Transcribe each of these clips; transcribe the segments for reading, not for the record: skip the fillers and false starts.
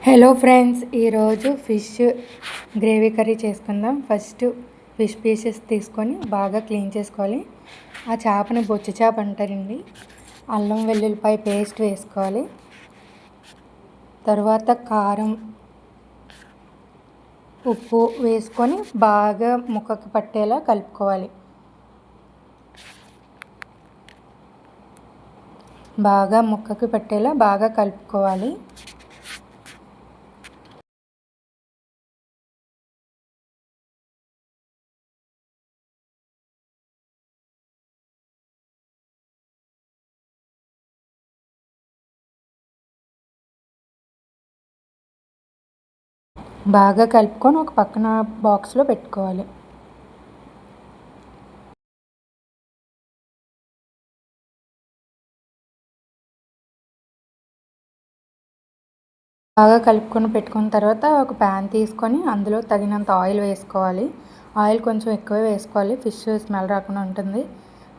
Hello friends, ఈరోజు fish gravy curry చేసుకుందాం. First fish pieces తీసుకొని బాగా క్లీన్ చేసుకోవాలి. ఆ చేపని బొచ్చు చేప అంటారండి. అల్లం వెల్లుల్లిపాయ పేస్ట్ వేసుకోవాలి. తర్వాత కారం, ఉప్పు వేసుకొని బాగా ముక్కకు పట్టేలా కలుపుకోవాలి. బాగా ముక్కకు పట్టేలా బాగా కలుపుకోవాలి. బాగా కలుపుకొని ఒక పక్కన బాక్స్లో పెట్టుకోవాలి. బాగా కలుపుకొని పెట్టుకున్న తర్వాత ఒక ప్యాన్ తీసుకొని అందులో తగినంత ఆయిల్ వేసుకోవాలి. ఆయిల్ కొంచెం ఎక్కువే వేసుకోవాలి, ఫిష్ స్మెల్ రాకుండా ఉంటుంది.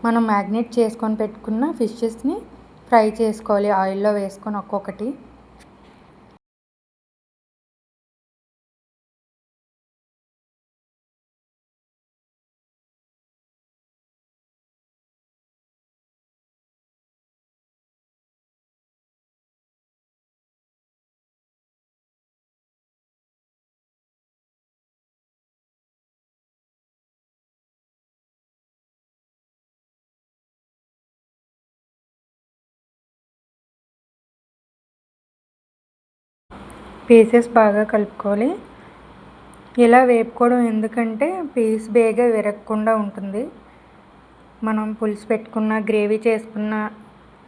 మనం మ్యాగ్నేట్ చేసుకొని పెట్టుకున్న ఫిషెస్ని ఫ్రై చేసుకోవాలి ఆయిల్లో వేసుకొని ఒక్కొక్కటి. పీసెస్ బాగా కలుపుకోవాలి. ఇలా వేపుకోవడం ఎందుకంటే పీస్ బేగా విరగకుండా ఉంటుంది. మనం పులుసు పెట్టుకున్న గ్రేవీ చేసుకున్న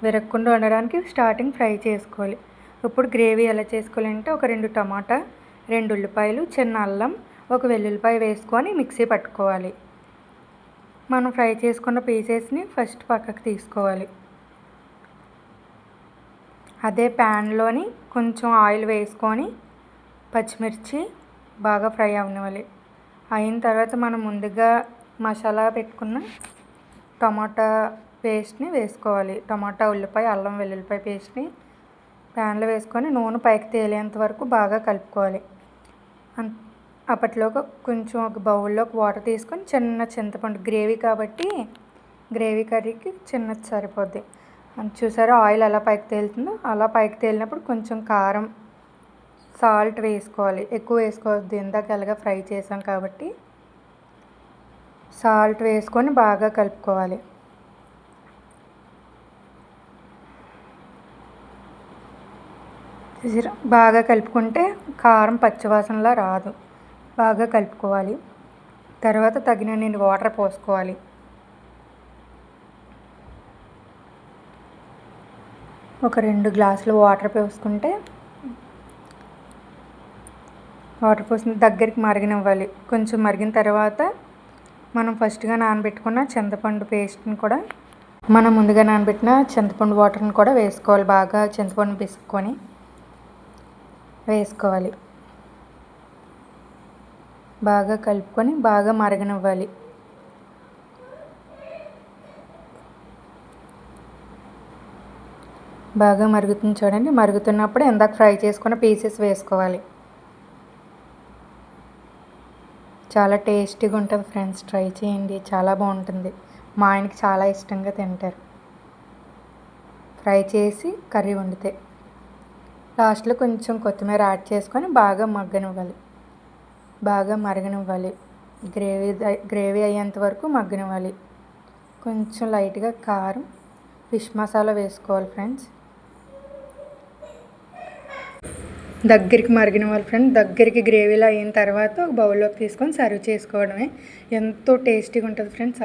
విరగకుండా ఉండడానికి స్టార్టింగ్ ఫ్రై చేసుకోవాలి. ఇప్పుడు గ్రేవీ ఎలా చేసుకోవాలంటే ఒక 2 టమాటా, 2 ఉల్లిపాయలు, చిన్న అల్లం, ఒక వెల్లుల్లిపాయ వేసుకొని మిక్సీ పట్టుకోవాలి. మనం ఫ్రై చేసుకున్న పీసెస్ని ఫస్ట్ పక్కకు తీసుకోవాలి. అదే ప్యాన్లోని కొంచెం ఆయిల్ వేసుకొని పచ్చిమిర్చి బాగా ఫ్రై అవ్వనివ్వాలి. అయిన తర్వాత మనం ముందుగా మసాలా పెట్టుకున్న టమాటా పేస్ట్ని వేసుకోవాలి. టమాటా, ఉల్లిపాయ, అల్లం వెల్లుల్లిపాయ పేస్ట్ని ప్యాన్లో వేసుకొని నూనె పైకి తేలేంత వరకు బాగా కలుపుకోవాలి. అప్పట్లోకి కొంచెం ఒక బౌల్లోకి వాటర్ తీసుకొని చిన్న చింతపండు, గ్రేవీ కాబట్టి గ్రేవీ కర్రీకి చిన్నది సరిపోద్ది. చూసారా ఆయిల్ ఎలా పైకి తేలుతుందో, అలా పైకి తేలినప్పుడు కొంచెం కారం, సాల్ట్ వేసుకోవాలి. ఎక్కువ వేసుకోవద్దు, ఇందాక ఎలాగా ఫ్రై చేసాం కాబట్టి. సాల్ట్ వేసుకొని బాగా కలుపుకోవాలి. బాగా కలుపుకుంటే కారం పచ్చివాసనలా రాదు. బాగా కలుపుకోవాలి. తర్వాత తగినన్ని వాటర్ పోసుకోవాలి. ఒక 2 గ్లాసులు వాటర్ పోసుకుంటే వాటర్ పోసిన దగ్గరికి మరగనివ్వాలి. కొంచెం మరిగిన తర్వాత మనం ఫస్ట్గా నానబెట్టుకున్న చింతపండు పేస్ట్ని కూడా, మనం ముందుగా నానబెట్టిన చింతపండు వాటర్ని కూడా వేసుకోవాలి. బాగా చింతపండు పిసుక్కొని వేసుకోవాలి. బాగా కలుపుకొని బాగా మరగనివ్వాలి. బాగా మరుగుతుంది చూడండి. మరుగుతున్నప్పుడు ఇందాక ఫ్రై చేసుకున్న పీసెస్ వేసుకోవాలి. చాలా టేస్టీగా ఉంటుంది ఫ్రెండ్స్, ట్రై చేయండి, చాలా బాగుంటుంది. మా ఆయనకి చాలా ఇష్టంగా తింటారు ఫ్రై చేసి కర్రీ వండితే. లాస్ట్లో కొంచెం కొత్తిమీర యాడ్ చేసుకొని బాగా మగ్గనివ్వాలి. బాగా మరగనివ్వాలి. గ్రేవీ అయ్యేంత వరకు మగ్గనివ్వాలి. కొంచెం లైట్గా కారం, ఫిష్ మసాలా వేసుకోవాలి ఫ్రెండ్స్. దగ్గరికి మరిగినవ్వాలి ఫ్రెండ్స్. దగ్గరికి గ్రేవీలో అయిన తర్వాత ఒక బౌల్లోకి తీసుకొని సర్వ్ చేసుకోవడమే. ఎంతో టేస్టీగా ఉంటుంది ఫ్రెండ్స్.